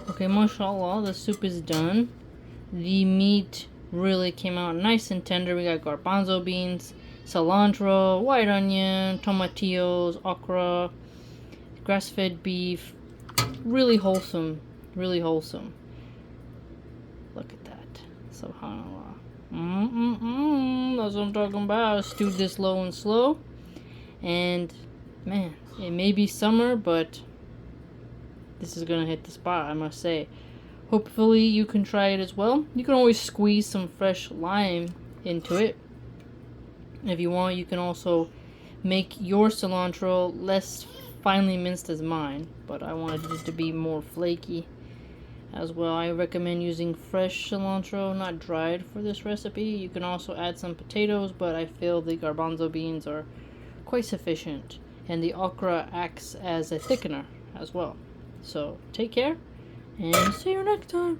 Okay, mashallah, the soup is done. The meat really came out nice and tender. We got garbanzo beans, cilantro, white onion, tomatillos, okra, grass-fed beef. Really wholesome. Really wholesome. Look at that. Subhanallah. That's what I'm talking about. Stewed this low and slow. And, man, it may be summer, but this is gonna hit the spot, I must say. Hopefully you can try it as well. You can always squeeze some fresh lime into it. If you want, you can also make your cilantro less finely minced as mine, but I wanted it to be more flaky as well. I recommend using fresh cilantro, not dried, for this recipe. You can also add some potatoes, but I feel the garbanzo beans are quite sufficient, and the okra acts as a thickener as well. So take care, and see you next time.